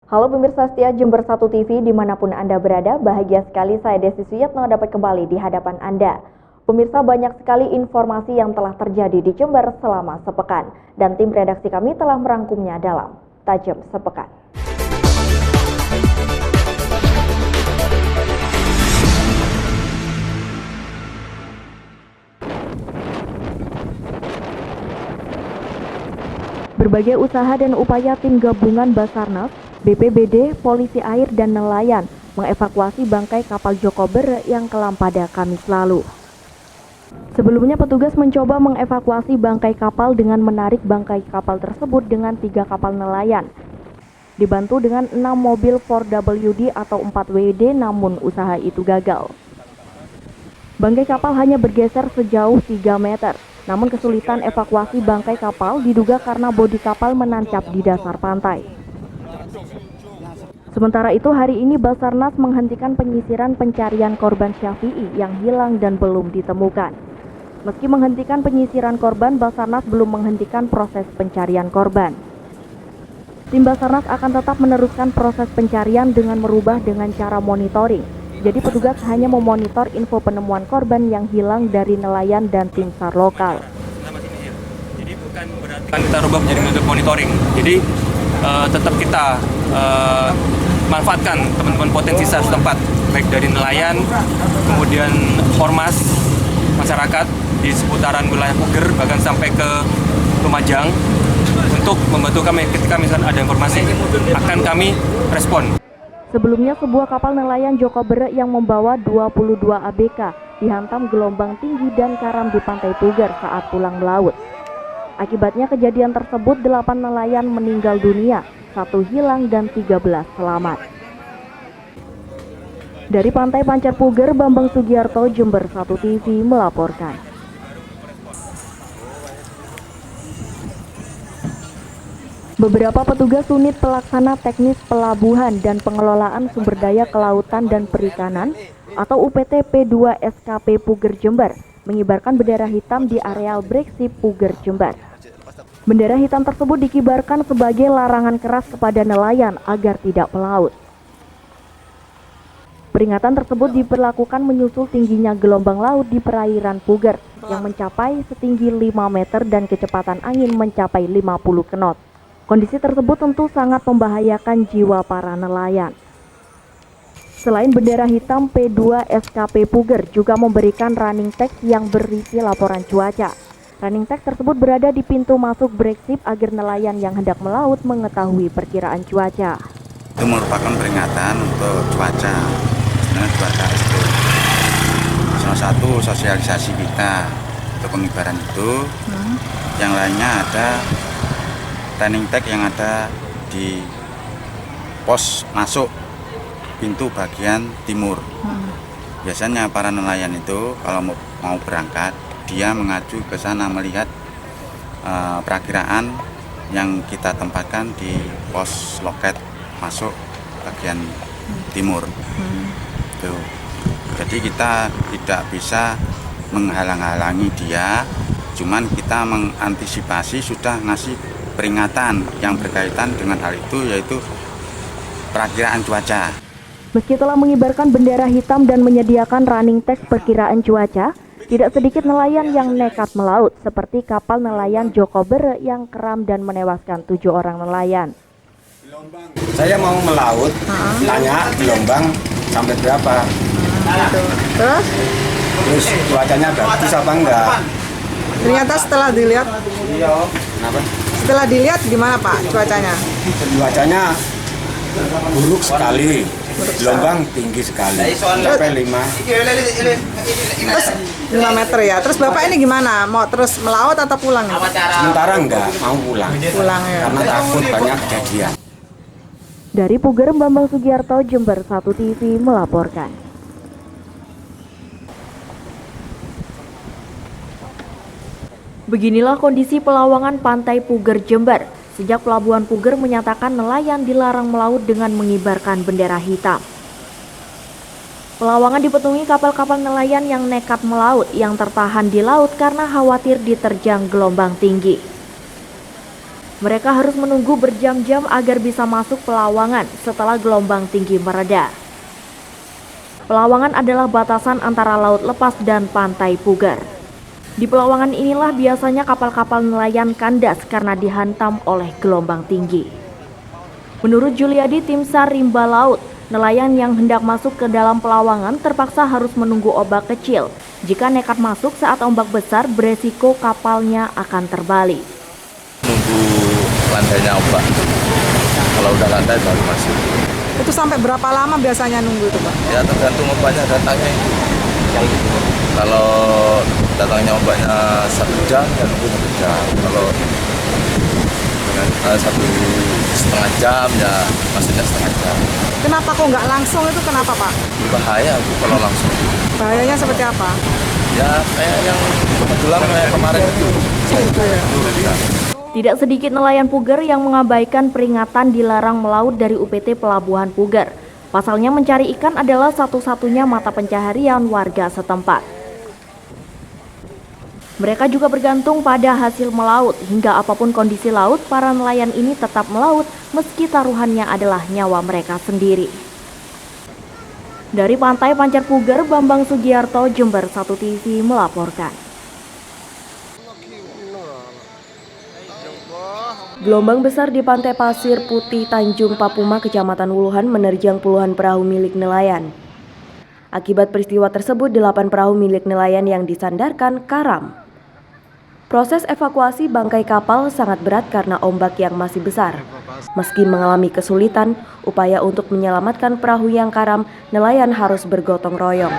Halo pemirsa setia Jember 1 TV dimanapun Anda berada, bahagia sekali saya Desi Suyatno dapat kembali di hadapan Anda. Pemirsa, banyak sekali informasi yang telah terjadi di Jember selama sepekan dan tim redaksi kami telah merangkumnya dalam Tajam Sepekan. Berbagai usaha dan upaya tim gabungan Basarnas, BPBD, polisi air dan nelayan mengevakuasi bangkai kapal Joko Bere yang kelam pada Kamis lalu. Sebelumnya petugas mencoba mengevakuasi bangkai kapal dengan menarik bangkai kapal tersebut dengan 3 kapal nelayan. Dibantu dengan 6 mobil 4WD atau 4WD, namun usaha itu gagal. Bangkai kapal hanya bergeser sejauh 3 meter. Namun kesulitan evakuasi bangkai kapal diduga karena bodi kapal menancap di dasar pantai. Sementara itu hari ini Basarnas menghentikan penyisiran pencarian korban Syafi'i yang hilang dan belum ditemukan. Meski menghentikan penyisiran korban, Basarnas belum menghentikan proses pencarian korban. Tim Basarnas akan tetap meneruskan proses pencarian dengan merubah dengan cara monitoring. Jadi petugas hanya memonitor info penemuan korban yang hilang dari nelayan dan tim SAR lokal. Jadi bukan berarti kita rubah menjadi metode monitoring. Jadi tetap kita manfaatkan teman-teman potensi SAR setempat, baik dari nelayan, kemudian ormas, masyarakat di seputaran wilayah Puger, bahkan sampai ke Lumajang, untuk membantu kami ketika misalnya ada informasi, akan kami respon. Sebelumnya sebuah kapal nelayan Joko Bere yang membawa 22 ABK dihantam gelombang tinggi dan karam di pantai Puger saat pulang melaut. Akibatnya kejadian tersebut 8 nelayan meninggal dunia, 1 hilang dan 13 selamat. Dari Pantai Pancar Puger, Bambang Sugiarto, Jember 1 TV melaporkan. Beberapa petugas unit pelaksana teknis pelabuhan dan pengelolaan sumber daya kelautan dan perikanan atau UPT P2 SKP Puger Jember mengibarkan bendera hitam di areal Breksip Puger Jember. Bendera hitam tersebut dikibarkan sebagai larangan keras kepada nelayan agar tidak melaut. Peringatan tersebut diberlakukan menyusul tingginya gelombang laut di perairan Puger yang mencapai setinggi 5 meter dan kecepatan angin mencapai 50 knot. Kondisi tersebut tentu sangat membahayakan jiwa para nelayan. Selain bendera hitam, P2 SKP Puger juga memberikan running text yang berisi laporan cuaca. Running text tersebut berada di pintu masuk Breksip agar nelayan yang hendak melaut mengetahui perkiraan cuaca. Itu merupakan peringatan untuk cuaca, sebenarnya cuaca ekstrim. Salah satu sosialisasi kita untuk pengibaran itu, yang lainnya ada running tag yang ada di pos masuk pintu bagian timur. Biasanya para nelayan itu kalau mau berangkat, dia mengacu ke sana melihat perakiraan yang kita tempatkan di pos loket masuk bagian timur. Tuh. Jadi kita tidak bisa menghalang-halangi dia, cuman kita mengantisipasi, sudah ngasih peringatan yang berkaitan dengan hal itu, yaitu perakiraan cuaca. Meski telah mengibarkan bendera hitam dan menyediakan running text perkiraan cuaca, tidak sedikit nelayan yang nekat melaut, seperti kapal nelayan Joko Bere yang keram dan menewaskan 7 orang nelayan. Saya mau melaut, tanya gelombang sampai berapa. Terus cuacanya bagus apa enggak? Ternyata setelah dilihat, Kenapa? setelah dilihat gimana Pak cuacanya? Cuacanya buruk sekali, gelombang tinggi sekali, sampai 5 meter ya. Terus Bapak ini gimana? Mau terus melaut atau pulang? Sementara enggak, mau pulang. Pulang ya. Karena takut banyak kejadian. Dari Puger, Bambang Sugiarto, Jember 1 TV melaporkan. Beginilah kondisi pelawangan pantai Puger Jember. Sejak Pelabuhan Puger menyatakan nelayan dilarang melaut dengan mengibarkan bendera hitam. Pelawangan dipenuhi kapal-kapal nelayan yang nekat melaut yang tertahan di laut karena khawatir diterjang gelombang tinggi. Mereka harus menunggu berjam-jam agar bisa masuk Pelawangan setelah gelombang tinggi mereda. Pelawangan adalah batasan antara laut lepas dan pantai Puger. Di Pelawangan inilah biasanya kapal-kapal nelayan kandas karena dihantam oleh gelombang tinggi. Menurut Juliadi, tim SAR Rimba Laut, nelayan yang hendak masuk ke dalam Pelawangan terpaksa harus menunggu ombak kecil. Jika nekat masuk saat ombak besar, beresiko kapalnya akan terbalik. Nunggu landainya ombak. Kalau udah landai baru masuk. Itu sampai berapa lama biasanya nunggu itu, Pak? Ya tergantung ombaknya datangnya itu. Kalau datangnya ombaknya 1 jam, ya nunggu 1 jam. Kalau dengan 1,5 jam, ya masuknya 1/2 jam. Kenapa kok nggak langsung itu, kenapa, Pak? Bahaya Bu, kalau langsung. Bahayanya seperti apa? Ya kayak yang kebetulan kayak kemarin itu. Tidak sedikit nelayan Puger yang mengabaikan peringatan dilarang melaut dari UPT Pelabuhan Puger. Pasalnya mencari ikan adalah satu-satunya mata pencaharian warga setempat. Mereka juga bergantung pada hasil melaut. Hingga apapun kondisi laut, para nelayan ini tetap melaut meski taruhannya adalah nyawa mereka sendiri. Dari Pantai Pancer Puger, Bambang Sugiarto, Jember 1 TV melaporkan. Gelombang besar di Pantai Pasir Putih Tanjung Papuma, Kecamatan Wuluhan menerjang puluhan perahu milik nelayan. Akibat peristiwa tersebut, 8 perahu milik nelayan yang disandarkan karam. Proses evakuasi bangkai kapal sangat berat karena ombak yang masih besar. Meski mengalami kesulitan, upaya untuk menyelamatkan perahu yang karam, nelayan harus bergotong royong.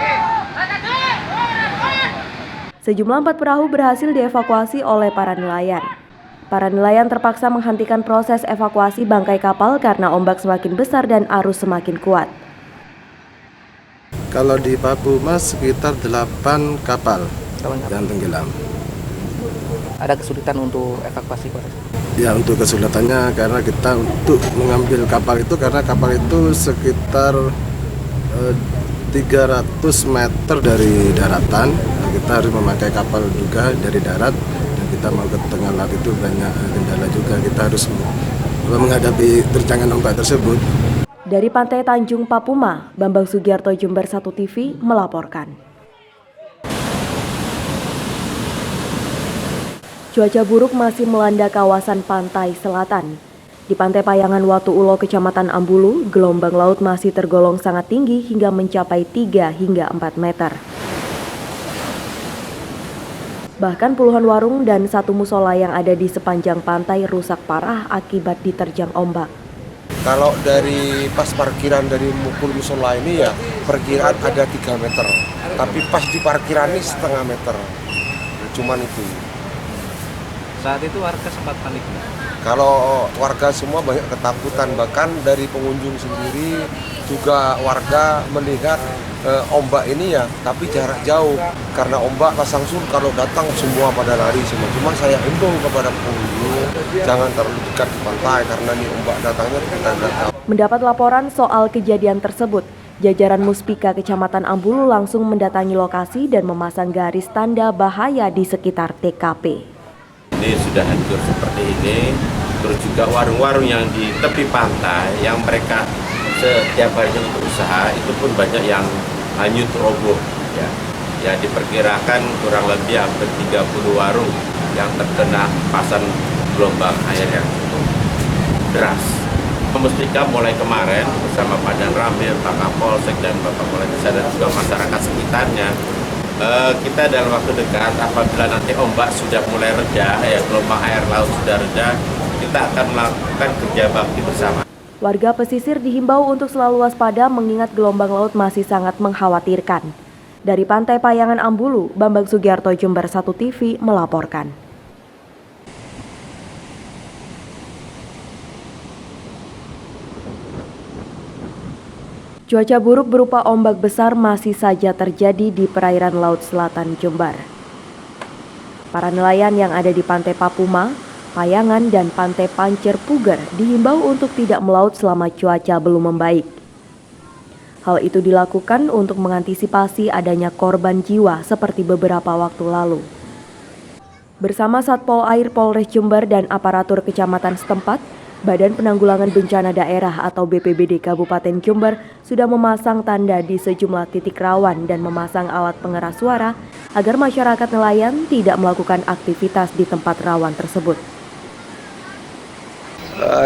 Sejumlah 4 perahu berhasil dievakuasi oleh para nelayan. Para nelayan terpaksa menghentikan proses evakuasi bangkai kapal karena ombak semakin besar dan arus semakin kuat. Kalau di Papuma sekitar 8 kapal yang tenggelam. Ada kesulitan untuk evakuasi, Pak? Ya, untuk kesulitannya karena kita untuk mengambil kapal itu karena kapal itu sekitar 300 meter dari daratan. Kita harus memakai kapal juga dari darat. Kita mau ke tengah laut itu banyak kendala juga, kita harus menghadapi terjangan ombak tersebut. Dari Pantai Tanjung Papuma, Bambang Sugiarto, Jember 1 TV melaporkan. Cuaca buruk masih melanda kawasan pantai selatan. Di Pantai Payangan Watu Ulo, Kecamatan Ambulu, gelombang laut masih tergolong sangat tinggi hingga mencapai 3 hingga 4 meter. Bahkan puluhan warung dan 1 musola yang ada di sepanjang pantai rusak parah akibat diterjang ombak. Kalau dari pas parkiran dari Mukul musola ini ya perkiraan ada 3 meter. Tapi pas di parkiran ini 0,5 meter. Cuman itu. Saat itu warga sempat panik. Kalau warga semua banyak ketakutan, bahkan dari pengunjung sendiri juga warga melihat ombak ini ya, tapi jarak jauh karena ombak pasang surut kalau datang semua pada lari semua. Cuma saya himbau kepada pengunjung jangan terlalu dekat di pantai karena ini ombak datangnya kita nggak tahu. Mendapat laporan soal kejadian tersebut, jajaran Muspika Kecamatan Ambulu langsung mendatangi lokasi dan memasang garis tanda bahaya di sekitar TKP. Ini sudah hancur seperti ini, terus juga warung-warung yang di tepi pantai yang mereka setiap harinya untuk usaha itu pun banyak yang hanyut roboh ya. Ya diperkirakan kurang lebih hampir 30 warung yang terkena pasan gelombang air yang cukup deras. Muspika mulai kemarin bersama Pak Dan Ramil, Pak Kapolsek dan Bapak Polres Desa dan juga masyarakat sekitarnya, kita dalam waktu dekat apabila nanti ombak sudah mulai reda, ya gelombang air laut sudah reda, kita akan melakukan kerja bakti bersama. Warga pesisir dihimbau untuk selalu waspada mengingat gelombang laut masih sangat mengkhawatirkan. Dari Pantai Payangan Ambulu, Bambang Sugiarto, Jember 1 TV melaporkan. Cuaca buruk berupa ombak besar masih saja terjadi di perairan Laut Selatan Jember. Para nelayan yang ada di Pantai Papuma, Payangan, dan Pantai Pancer Puger dihimbau untuk tidak melaut selama cuaca belum membaik. Hal itu dilakukan untuk mengantisipasi adanya korban jiwa seperti beberapa waktu lalu. Bersama Satpol Air Polres Jember dan aparatur kecamatan setempat, Badan Penanggulangan Bencana Daerah atau BPBD Kabupaten Jember sudah memasang tanda di sejumlah titik rawan dan memasang alat pengeras suara agar masyarakat nelayan tidak melakukan aktivitas di tempat rawan tersebut.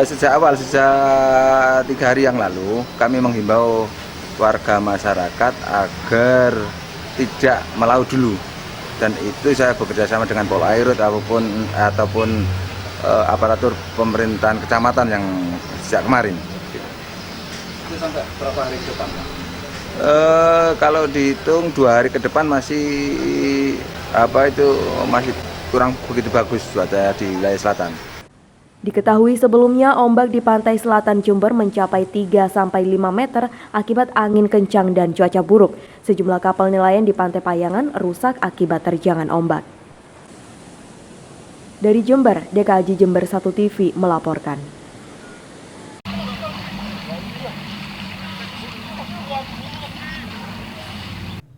Sejak 3 hari yang lalu, kami menghimbau warga masyarakat agar tidak melaut dulu. Dan itu saya bekerjasama dengan Polairut ataupun aparatur pemerintahan kecamatan yang sejak kemarin. Itu sampai berapa hari ke depan? Kalau dihitung 2 hari ke depan masih kurang begitu bagus cuaca di wilayah selatan. Diketahui sebelumnya ombak di pantai selatan Jember mencapai 3-5 meter akibat angin kencang dan cuaca buruk. Sejumlah kapal nelayan di pantai Payangan rusak akibat terjangan ombak. Dari Jember, DKAJ Jember 1 TV melaporkan.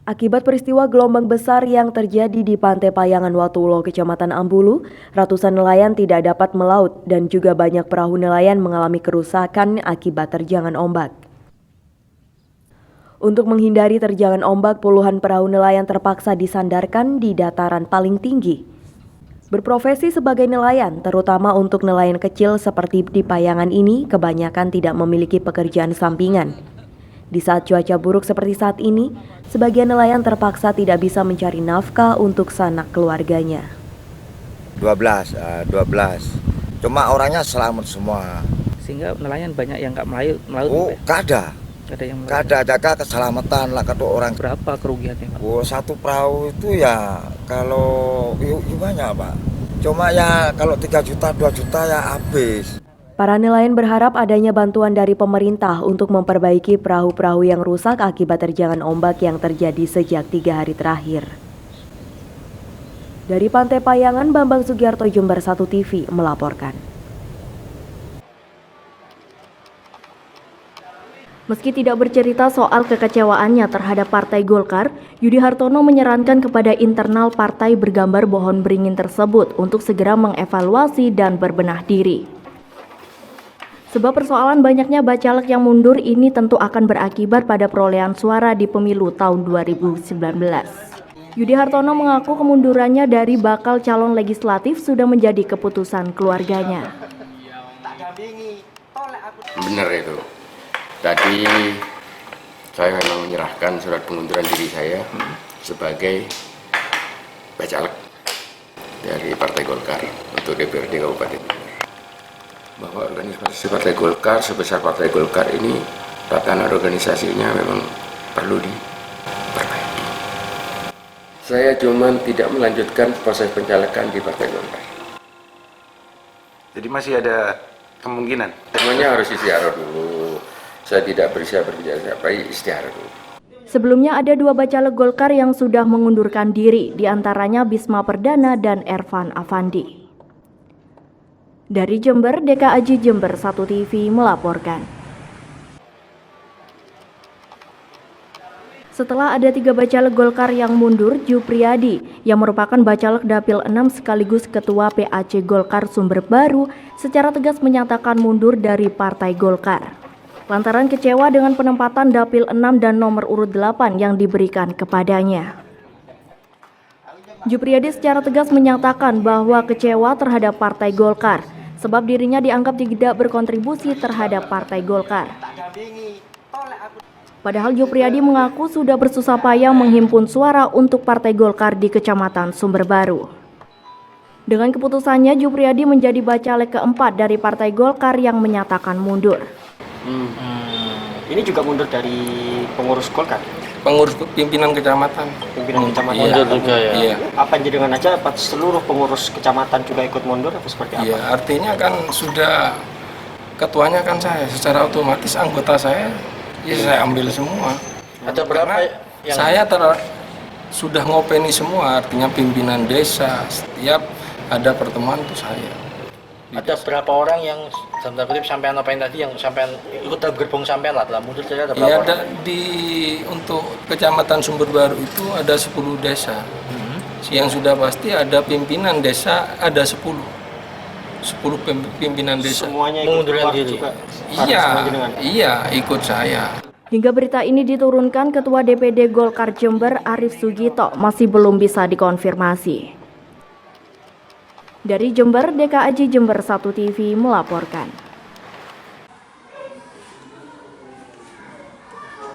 Akibat peristiwa gelombang besar yang terjadi di Pantai Payangan Watulo, Kecamatan Ambulu, ratusan nelayan tidak dapat melaut dan juga banyak perahu nelayan mengalami kerusakan akibat terjangan ombak. Untuk menghindari terjangan ombak, puluhan perahu nelayan terpaksa disandarkan di dataran paling tinggi. Berprofesi sebagai nelayan, terutama untuk nelayan kecil seperti di Payangan ini, kebanyakan tidak memiliki pekerjaan sampingan. Di saat cuaca buruk seperti saat ini, sebagian nelayan terpaksa tidak bisa mencari nafkah untuk sanak keluarganya. 12. Cuma orangnya selamat semua. Sehingga nelayan banyak yang nggak melaut. Oh, nggak ada. Nggak ada Jaga keselamatan lah kata orang. Berapa kerugiannya, Pak? Oh, satu perahu itu ya kalau banyak, Pak. Cuma ya kalau 3 juta, 2 juta ya habis. Para nelayan berharap adanya bantuan dari pemerintah untuk memperbaiki perahu-perahu yang rusak akibat terjangan ombak yang terjadi sejak 3 hari terakhir. Dari Pantai Payangan, Bambang Sugiarto, Jember 1 TV melaporkan. Meski tidak bercerita soal kekecewaannya terhadap Partai Golkar, Yudi Hartono menyarankan kepada internal partai bergambar pohon beringin tersebut untuk segera mengevaluasi dan berbenah diri. Sebab persoalan banyaknya bacalek yang mundur ini tentu akan berakibat pada perolehan suara di pemilu tahun 2019. Yudi Hartono mengaku kemundurannya dari bakal calon legislatif sudah menjadi keputusan keluarganya. Benar itu. Tadi saya memang menyerahkan surat pengunduran diri saya sebagai bacalek dari Partai Golkar untuk DPRD Kabupaten. Bahwa organisasi Partai Golkar sebesar Partai Golkar ini tatanan organisasinya memang perlu diperbaiki. Saya cuma tidak melanjutkan proses pencalekan di Partai Golkar. Jadi masih ada kemungkinan? Semuanya harus istiharah dulu. Saya tidak berbicara siapa, istiharah dulu. Sebelumnya ada 2 bacalek Golkar yang sudah mengundurkan diri, diantaranya Bisma Perdana dan Ervan Afandi. Dari Jember, DKAJ Jember 1 TV melaporkan. Setelah ada 3 bacalek Golkar yang mundur, Jupriyadi yang merupakan bacalek Dapil 6 sekaligus Ketua PAC Golkar Sumber Baru secara tegas menyatakan mundur dari Partai Golkar. Lantaran kecewa dengan penempatan Dapil 6 dan nomor urut 8 yang diberikan kepadanya. Jupriyadi secara tegas menyatakan bahwa kecewa terhadap Partai Golkar sebab dirinya dianggap tidak berkontribusi terhadap Partai Golkar. Padahal Jupriyadi mengaku sudah bersusah payah menghimpun suara untuk Partai Golkar di Kecamatan Sumber Baru. Dengan keputusannya, Jupriyadi menjadi bacalek keempat dari Partai Golkar yang menyatakan mundur. Ini juga mundur dari pengurus Golkar? Pengurus pimpinan kecamatan. Pimpinan kecamatan mundur juga ya. Iya. Apa dengan aja seluruh pengurus kecamatan juga ikut mundur atau seperti apa? Iya, artinya kan sudah ketuanya kan saya, secara otomatis anggota saya saya ambil semua. Ada berapa yang saya sudah ngopeni semua, artinya pimpinan desa, setiap ada pertemuan itu saya. Ada berapa orang yang dalam tanda kutip sampean ngapain tadi yang sampean ikut gerbong sampean lah dalam mundur saja ada berapa orang? Untuk Kecamatan Sumber Baru itu ada 10 desa. Yang sudah pasti ada pimpinan desa, ada 10 pimpinan desa. Semuanya mengundurkan diri juga. Iya, ikut saya. Hingga berita ini diturunkan, Ketua DPD Golkar Jember Arief Sugito masih belum bisa dikonfirmasi. Dari Jember, DKAJ Jember 1 TV melaporkan.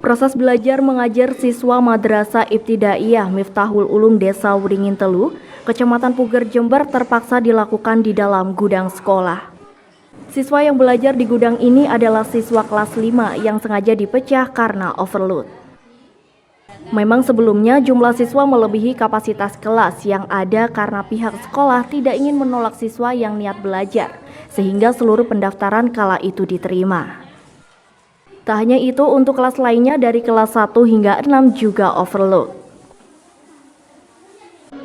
Proses belajar mengajar siswa Madrasah Ibtidaiyah Miftahul Ulum Desa Wringin Telu, Kecamatan Puger, Jember terpaksa dilakukan di dalam gudang sekolah. Siswa yang belajar di gudang ini adalah siswa kelas 5 yang sengaja dipecah karena overload. Memang sebelumnya jumlah siswa melebihi kapasitas kelas yang ada karena pihak sekolah tidak ingin menolak siswa yang niat belajar, sehingga seluruh pendaftaran kala itu diterima. Tak hanya itu, untuk kelas lainnya dari kelas 1 hingga 6 juga overload.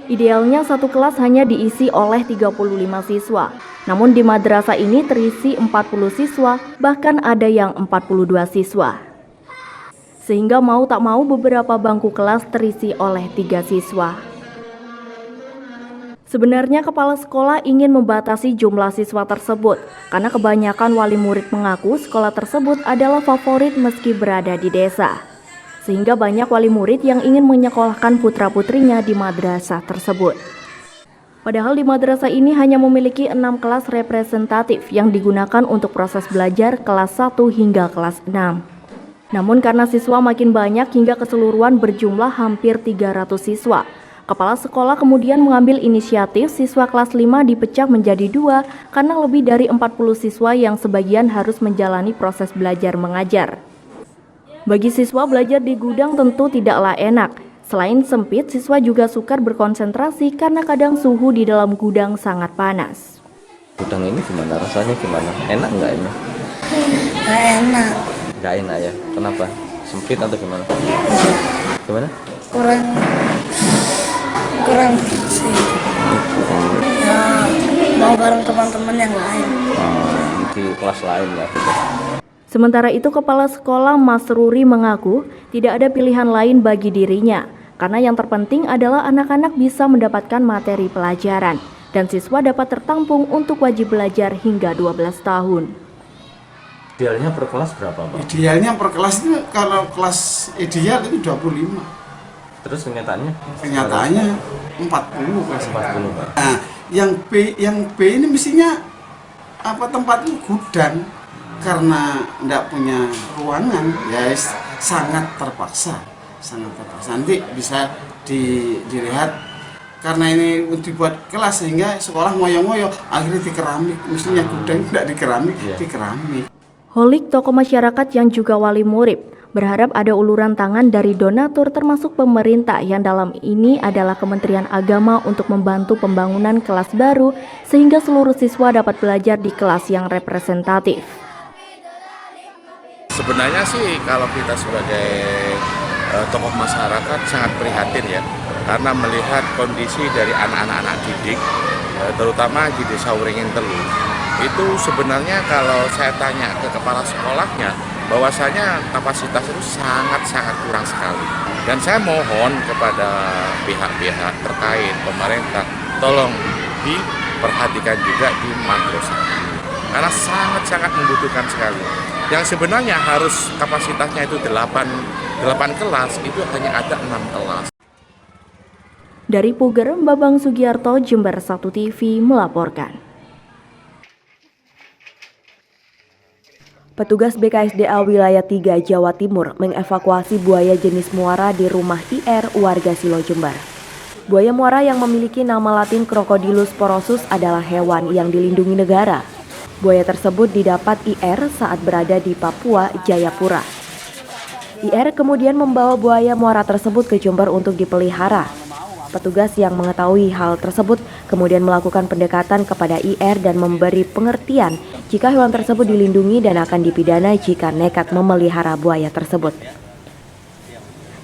Idealnya satu kelas hanya diisi oleh 35 siswa, namun di madrasah ini terisi 40 siswa, bahkan ada yang 42 siswa. Sehingga mau tak mau beberapa bangku kelas terisi oleh 3 siswa. Sebenarnya kepala sekolah ingin membatasi jumlah siswa tersebut, karena kebanyakan wali murid mengaku sekolah tersebut adalah favorit meski berada di desa. Sehingga banyak wali murid yang ingin menyekolahkan putra-putrinya di madrasah tersebut. Padahal di madrasah ini hanya memiliki 6 kelas representatif yang digunakan untuk proses belajar kelas 1 hingga kelas 6. Namun karena siswa makin banyak hingga keseluruhan berjumlah hampir 300 siswa, kepala sekolah kemudian mengambil inisiatif siswa kelas 5 dipecah menjadi 2 karena lebih dari 40 siswa yang sebagian harus menjalani proses belajar mengajar. Bagi siswa, belajar di gudang tentu tidaklah enak. Selain sempit, siswa juga sukar berkonsentrasi karena kadang suhu di dalam gudang sangat panas. Gudang ini gimana? Rasanya gimana? Enak nggak ini? Nggak enak. Nggak enak ya? Kenapa? Sempit atau gimana? Gimana? Kurang bersih. Ya, mau bareng teman-teman yang lain. Di kelas lain ya. Sementara itu, kepala sekolah Mas Ruri mengaku tidak ada pilihan lain bagi dirinya, karena yang terpenting adalah anak-anak bisa mendapatkan materi pelajaran dan siswa dapat tertampung untuk wajib belajar hingga 12 tahun. Idealnya per kelas berapa, Pak? Idealnya per kelas itu kalau kelas ideal itu 25. Terus kenyataannya? Kenyataannya 40 kelas. 40, Pak. Nah, yang B ini mestinya tempatnya gudang. Karena tidak punya ruangan, ya sangat terpaksa. Nanti bisa dilihat karena ini dibuat kelas sehingga sekolah ngoyo-ngoyo akhirnya di keramik, mestinya gudang tidak di keramik. Holik, tokoh masyarakat yang juga wali murid, berharap ada uluran tangan dari donatur termasuk pemerintah yang dalam ini adalah Kementerian Agama untuk membantu pembangunan kelas baru sehingga seluruh siswa dapat belajar di kelas yang representatif. Sebenarnya sih kalau kita sebagai tokoh masyarakat sangat prihatin ya, karena melihat kondisi dari anak-anak didik, terutama di Desa Wringin Telu, itu sebenarnya kalau saya tanya ke kepala sekolahnya, bahwasanya kapasitas itu sangat-sangat kurang sekali. Dan saya mohon kepada pihak-pihak terkait pemerintah, tolong diperhatikan juga di madrasah ini, karena sangat-sangat membutuhkan sekali. Yang sebenarnya harus kapasitasnya itu 8 kelas, itu hanya ada 6 kelas. Dari Puger, Babang Sugiarto, Jember 1 TV melaporkan. Petugas BKSDA Wilayah 3 Jawa Timur mengevakuasi buaya jenis muara di rumah IR warga Silo, Jember. Buaya muara yang memiliki nama latin Crocodylus porosus adalah hewan yang dilindungi negara. Buaya tersebut didapat IR saat berada di Papua, Jayapura. IR kemudian membawa buaya muara tersebut ke Jember untuk dipelihara. Petugas yang mengetahui hal tersebut kemudian melakukan pendekatan kepada IR dan memberi pengertian jika hewan tersebut dilindungi dan akan dipidana jika nekat memelihara buaya tersebut.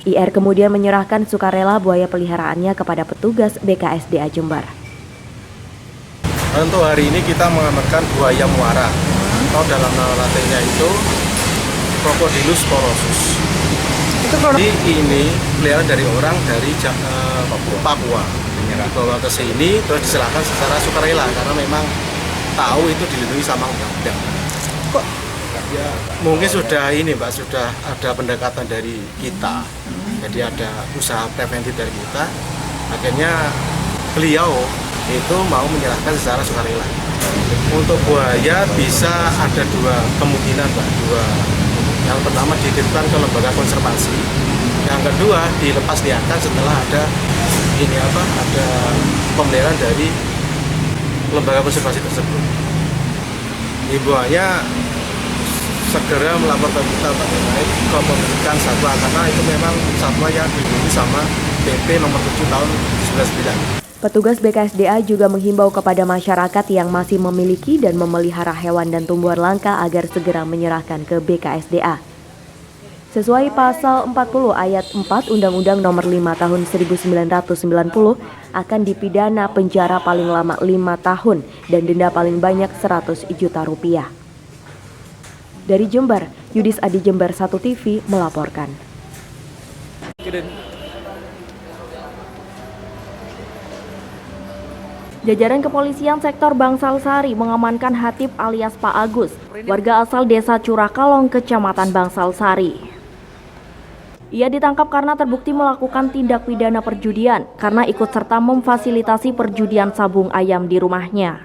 IR kemudian menyerahkan sukarela buaya peliharaannya kepada petugas BKSDA Jember. Untuk hari ini kita mengamankan buaya muara, atau dalam nama latinnya itu Crocodylus porosus. Jadi ini peliharaan dari orang dari Papua. dibawa ke sini terus diserahkan secara sukarela karena memang tahu itu dilindungi sama undang-undang. Kok ya mungkin sudah ini Mbak, sudah ada pendekatan dari kita, jadi ada usaha preventif dari kita, akhirnya beliau itu mau menyerahkan secara sukarela. Untuk buaya bisa ada dua kemungkinan Mbak, yang pertama dititipkan ke lembaga konservasi, yang kedua dilepas liarkan setelah ada ada pemeliharaan dari lembaga konservasi tersebut. Himbauannya segera melaporkan kita mengenai kepemilikan satwa karena itu memang satwa yang dilindungi sama PP nomor 7 tahun 99. Petugas BKSDA juga menghimbau kepada masyarakat yang masih memiliki dan memelihara hewan dan tumbuhan langka agar segera menyerahkan ke BKSDA. Sesuai pasal 40 ayat 4 Undang-Undang Nomor 5 Tahun 1990 akan dipidana penjara paling lama 5 tahun dan denda paling banyak 100 juta rupiah. Dari Jember, Yudis Adi Jember 1 TV melaporkan. Jajaran kepolisian sektor Bangsal Sari mengamankan Hatip alias Pak Agus, warga asal desa Curakalong, Kecamatan Bangsal Sari. Ia ditangkap karena terbukti melakukan tindak pidana perjudian karena ikut serta memfasilitasi perjudian sabung ayam di rumahnya.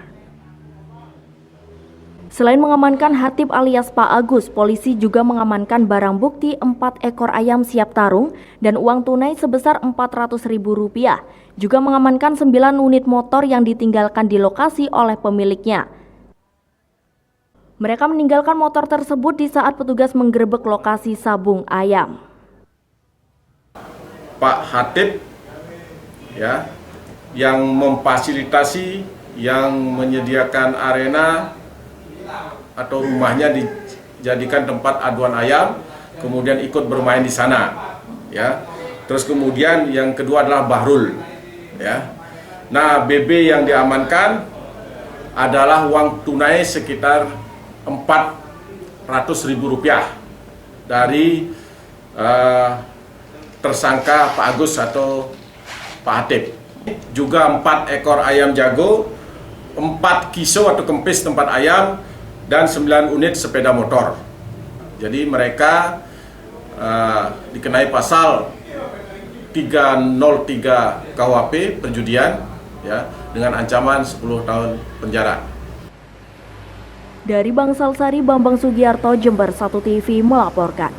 Selain mengamankan Hatip alias Pak Agus, polisi juga mengamankan barang bukti 4 ekor ayam siap tarung dan uang tunai sebesar Rp400.000. Juga mengamankan 9 unit motor yang ditinggalkan di lokasi oleh pemiliknya. Mereka meninggalkan motor tersebut di saat petugas menggerebek lokasi sabung ayam. Pak Hatip ya, yang memfasilitasi, yang menyediakan arena atau rumahnya dijadikan tempat aduan ayam, kemudian ikut bermain di sana ya. Terus kemudian yang kedua adalah Bahrul ya. Nah, BB yang diamankan adalah uang tunai sekitar Rp400.000 dari tersangka Pak Agus atau Pak Hatip. Juga 4 ekor ayam jago, 4 kiso atau kempis tempat ayam, dan 9 unit sepeda motor. Jadi mereka dikenai pasal 303 KUHP perjudian ya, dengan ancaman 10 tahun penjara. Dari Bangsal Sari, Bambang Sugiarto, Jember 1 TV melaporkan.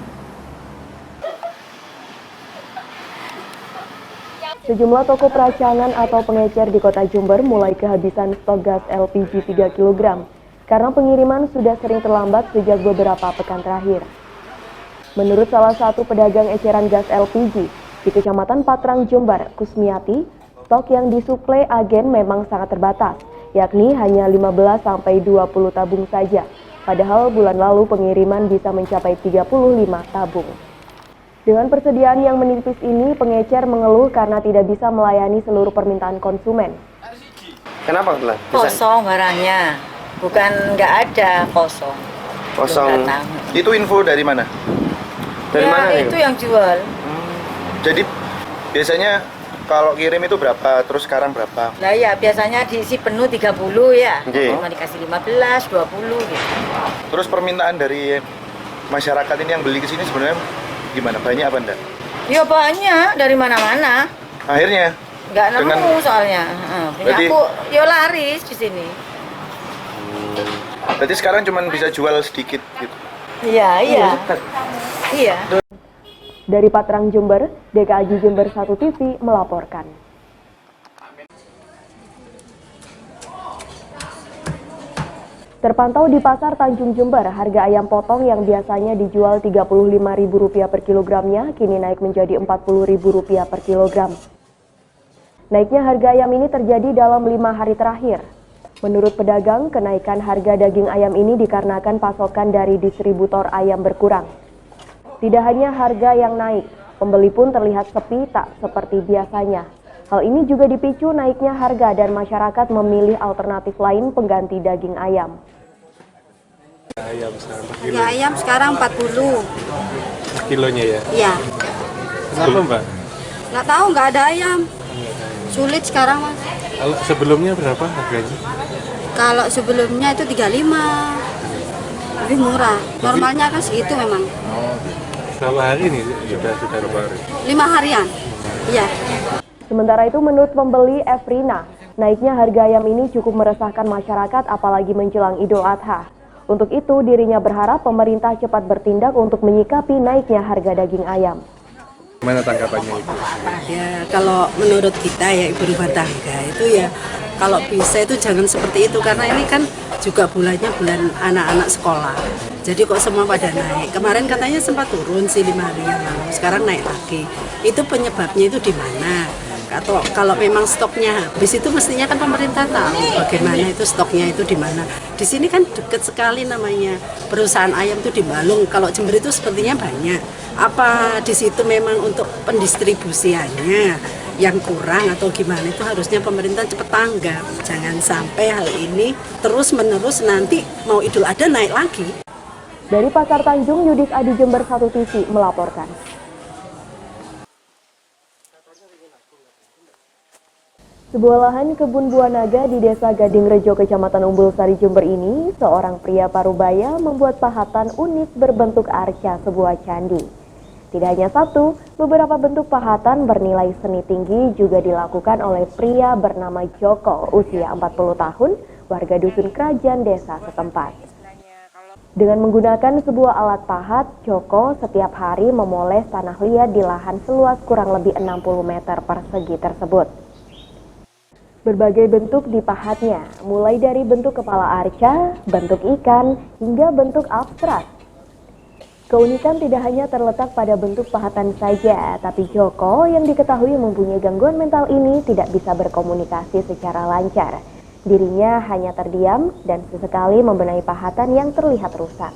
Sejumlah toko peracangan atau pengecer di kota Jember mulai kehabisan stok gas LPG 3 kg karena pengiriman sudah sering terlambat sejak beberapa pekan terakhir. Menurut salah satu pedagang eceran gas LPG di Kecamatan Patrang, Jember, Kusmiati, stok yang disuplai agen memang sangat terbatas, yakni hanya 15-20 tabung saja. Padahal bulan lalu pengiriman bisa mencapai 35 tabung. Dengan persediaan yang menipis ini, pengecer mengeluh karena tidak bisa melayani seluruh permintaan konsumen. Kenapa, Tuan? Kosong barangnya, bukan nggak ada, kosong. Kosong. Itu info dari mana? Dari ya, mana itu yang jual. Jadi biasanya kalau kirim itu berapa, terus sekarang berapa? Nah ya, biasanya diisi penuh 30 ya, cuma dikasih 15, 20 gitu. Terus permintaan dari masyarakat ini yang beli ke sini sebenarnya gimana? Banyak apa enggak? Ya banyak, dari mana-mana. Akhirnya? Nggak nemu soalnya. Punya aku, ya laris di sini. Berarti sekarang cuma bisa jual sedikit gitu? Iya, iya. Iya. Dari Patrang, Jember, DKAJ Jember 1 TV melaporkan. Terpantau di Pasar Tanjung Jember, harga ayam potong yang biasanya dijual Rp35.000 per kilogramnya kini naik menjadi Rp40.000 per kilogram. Naiknya harga ayam ini terjadi dalam 5 hari terakhir. Menurut pedagang, kenaikan harga daging ayam ini dikarenakan pasokan dari distributor ayam berkurang. Tidak hanya harga yang naik, pembeli pun terlihat sepi tak seperti biasanya. Hal ini juga dipicu naiknya harga dan masyarakat memilih alternatif lain pengganti daging ayam. Harga ayam sekarang 40 kilonya ya? Iya. Kenapa Mbak? Nggak tahu, nggak ada ayam. Sulit sekarang Mas. Kalau sebelumnya berapa harganya? Kalau sebelumnya itu 35. Lebih murah. Normalnya kan segitu memang. Berapa hari ini sudah berapa hari? 5 harian. Iya. Sementara itu menurut pembeli Efrina, naiknya harga ayam ini cukup meresahkan masyarakat apalagi menjelang Idul Adha. Untuk itu dirinya berharap pemerintah cepat bertindak untuk menyikapi naiknya harga daging ayam. Mana tanggapannya Ibu? Ya kalau menurut kita ya ibu rumah tangga itu ya kalau bisa itu jangan seperti itu karena ini kan juga bulannya bulan anak-anak sekolah. Jadi kok semua pada naik. Kemarin katanya sempat turun sih 5 hari yang lalu, sekarang naik lagi. Itu penyebabnya itu di mana? Atau kalau memang stoknya habis itu mestinya kan pemerintah tahu bagaimana itu stoknya itu di mana. Di sini kan dekat sekali namanya perusahaan ayam itu di Balung. Kalau Jember itu sepertinya banyak. Apa di situ memang untuk pendistribusiannya yang kurang atau gimana itu harusnya pemerintah cepat tanggap. Jangan sampai hal ini terus menerus nanti mau Idul Adha naik lagi. Dari Pasar Tanjung, Yudis Adi, Jember 1 TV melaporkan. Sebuah lahan kebun buah naga di Desa Gadingrejo, Kecamatan Umbul Sari, Jember ini, seorang pria parubaya membuat pahatan unik berbentuk arca sebuah candi. Tidak hanya satu, beberapa bentuk pahatan bernilai seni tinggi juga dilakukan oleh pria bernama Joko, usia 40 tahun, warga dusun Kerajaan desa setempat. Dengan menggunakan sebuah alat pahat, Joko setiap hari memoles tanah liat di lahan seluas kurang lebih 60 meter persegi tersebut. Berbagai bentuk dipahatnya, mulai dari bentuk kepala arca, bentuk ikan, hingga bentuk abstrak. Keunikan tidak hanya terletak pada bentuk pahatan saja, tapi Joko yang diketahui mempunyai gangguan mental ini tidak bisa berkomunikasi secara lancar. Dirinya hanya terdiam dan sesekali membenahi pahatan yang terlihat rusak.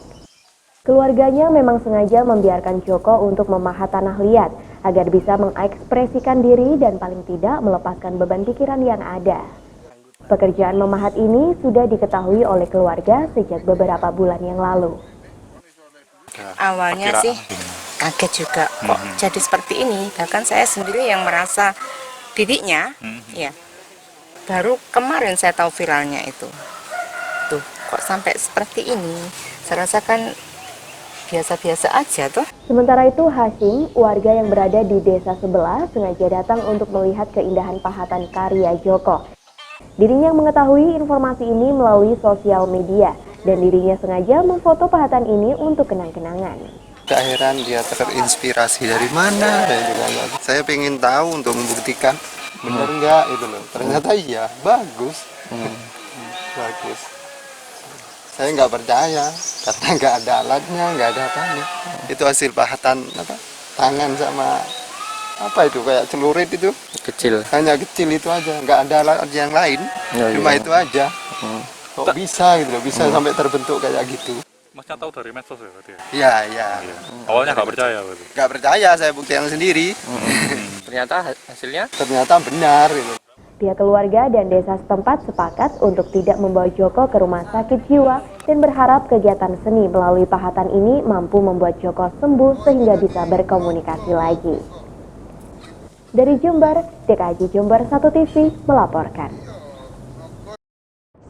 Keluarganya memang sengaja membiarkan Joko untuk memahat tanah liat agar bisa mengekspresikan diri dan paling tidak melepaskan beban pikiran yang ada. Pekerjaan memahat ini sudah diketahui oleh keluarga sejak beberapa bulan yang lalu. Awalnya sih kaget juga kok jadi seperti ini. Bahkan saya sendiri yang merasa bibitnya, ya baru kemarin saya tahu viralnya itu. Tuh kok sampai seperti ini. Saya rasakan biasa-biasa aja tuh. Sementara itu Hashim, warga yang berada di desa sebelah, sengaja datang untuk melihat keindahan pahatan karya Joko. Dirinya mengetahui informasi ini melalui sosial media dan dirinya sengaja memfoto pahatan ini untuk kenang-kenangan. Gak heran dia terinspirasi dari mana dan juga saya pengen tahu untuk membuktikan benar nggak itu loh. Ternyata iya, bagus. Bagus. Saya nggak percaya karena nggak ada alatnya, nggak ada apanya. Itu hasil pahatan apa? Tangan sama apa itu kayak celurit itu Kecil. hanya kecil itu aja, nggak ada alat yang lain, cuma itu aja. Kok bisa gitu loh, bisa sampai terbentuk kayak gitu. Masnya tahu dari medsos ya berarti? Iya, iya. Awalnya nggak percaya berarti? Nggak percaya, saya buktikan sendiri. Ternyata hasilnya? Ternyata benar gitu. Pihak keluarga dan desa setempat sepakat untuk tidak membawa Joko ke rumah sakit jiwa dan berharap kegiatan seni melalui pahatan ini mampu membuat Joko sembuh sehingga bisa berkomunikasi lagi. Dari Jember, DKJ Jember 1 TV melaporkan.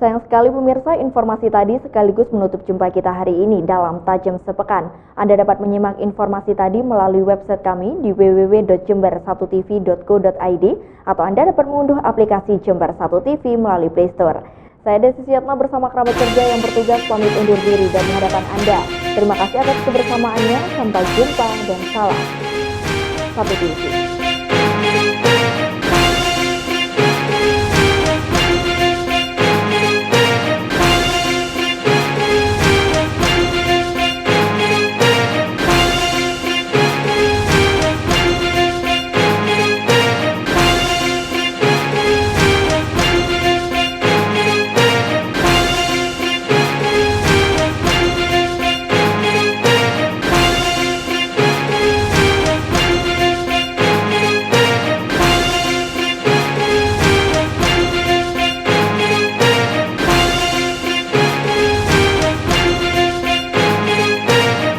Sayang sekali pemirsa, informasi tadi sekaligus menutup jumpa kita hari ini dalam Tajam Sepekan. Anda dapat menyimak informasi tadi melalui website kami di www.jember1tv.co.id atau Anda dapat mengunduh aplikasi Jember 1 TV melalui Play Store. Saya Desi Siatna bersama kerabat kerja yang bertugas pamit undur diri dari hadapan Anda. Terima kasih atas kebersamaannya, sampai jumpa dan salam 1 TV.